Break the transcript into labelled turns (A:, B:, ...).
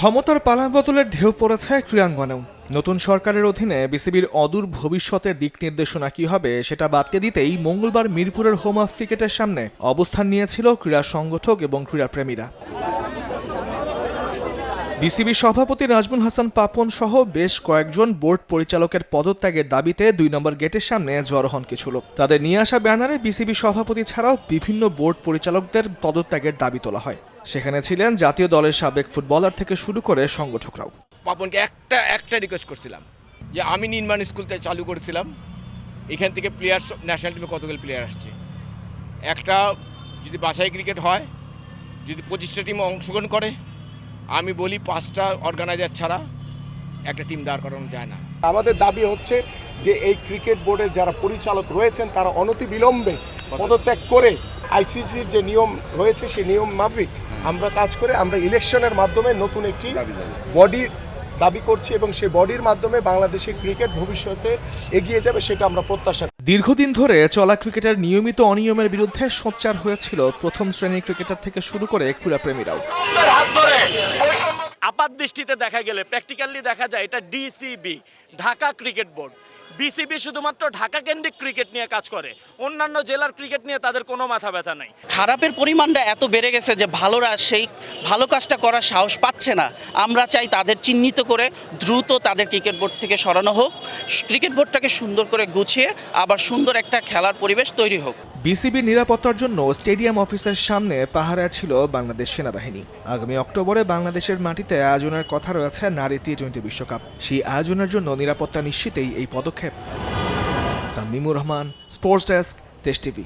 A: ক্ষমতার পালাবদলের ঢেউ পড়েছে ক্রীড়াঙ্গনেও। নতুন সরকারের অধীনে বিসিবির অদূর ভবিষ্যতের দিক নির্দেশনা কি হবে সেটা বাতকে দিতেই মঙ্গলবার মিরপুরের হোম অফ ক্রিকেটের সামনে অবস্থান নিয়েছিল ক্রীড়া সংগঠক এবং ক্রীড়াপ্রেমীরা। বিসিবি সভাপতি নাজমুল হাসান পাপন সহ বেশ কয়েকজন বোর্ড পরিচালকের পদত্যাগের দাবিতে ২ নম্বর গেটের সামনে জড়ো হন কিছু লোক। তাদের নিয়ে আসা ব্যানারে বিসিবি সভাপতি ছাড়াও বিভিন্ন বোর্ড পরিচালকদের পদত্যাগের দাবি তোলা হয়। সেখানে ছিলেন জাতীয় দলের সাবেক ফুটবলার থেকে শুরু করে সংগঠকরাও।
B: পাপনকে একটা রিকোয়েস্ট করছিলাম যে আমি নির্মাণ স্কুলতে চালু করেছিলাম, এখান থেকে প্লেয়ার ন্যাশনাল টিমে কতগুলো প্লেয়ার আসছে, একটা যদি বাছাই ক্রিকেট হয়, যদি 25টা টিম অংশগ্রহণ করে, আমি বলি 5টা অর্গানাইজার ছাড়া একটা টিম দাঁড় করানো যায় না।
C: আমাদের দাবি হচ্ছে যে এই ক্রিকেট বোর্ডের যারা পরিচালক রয়েছেন তারা অনতিবিলম্বে পদত্যাগ করে আইসিসির যে নিয়ম রয়েছে সেই নিয়ম মাফিক আমরা কাজ করে আমরা ইলেকশনের মাধ্যমে নতুন একটি বডি দাবি করছি এবং সেই বডির মাধ্যমে বাংলাদেশের ক্রিকেট ভবিষ্যতে এগিয়ে যাবে সেটা আমরা প্রত্যাশা।
A: দীর্ঘদিন ধরে চলা ক্রিকেটের নিয়মিত অনিয়মের বিরুদ্ধে সোচ্চার হয়েছিল প্রথম শ্রেণীর ক্রিকেটার থেকে শুরু করে ক্রীড়াপ্রেমীরাও।
D: আপাত দৃষ্টিতে দেখা গেলে প্র্যাকটিক্যালি দেখা যায় এটা DCB, Dhaka cricket board. BCB শুধুমাত্র ঢাকা কেন্দ্রিক ক্রিকেট নিয়ে কাজ করে, অন্যান্য জেলার ক্রিকেট নিয়ে তাদের কোনো মাথা ব্যথা নাই।
E: খারাপের পরিমাণটা এত বেড়ে গেছে যে ভালোরা সেই ভালো কাজটা করার সাহস পাচ্ছে না। আমরা চাই তাদের চিহ্নিত করে দ্রুত তাদের ক্রিকেট বোর্ড থেকে সরানো হোক, ক্রিকেট বোর্ডটাকে সুন্দর করে গুছিয়ে আবার সুন্দর একটা খেলার পরিবেশ তৈরি হোক।
A: বিসিবির নিরাপত্তার জন্য স্টেডিয়াম অফিসের সামনে পাহারায় ছিল বাংলাদেশ সেনাবাহিনী। আগামী অক্টোবরে বাংলাদেশের মাটিতে আয়োজনের কথা রয়েছে নারী টি-20 বিশ্বকাপ। সেই আয়োজনের জন্য নিরাপত্তা নিশ্চিতেই এই পদক্ষেপ। তামিমুর রহমান, স্পোর্টস ডেস্ক, দেশ টিভি।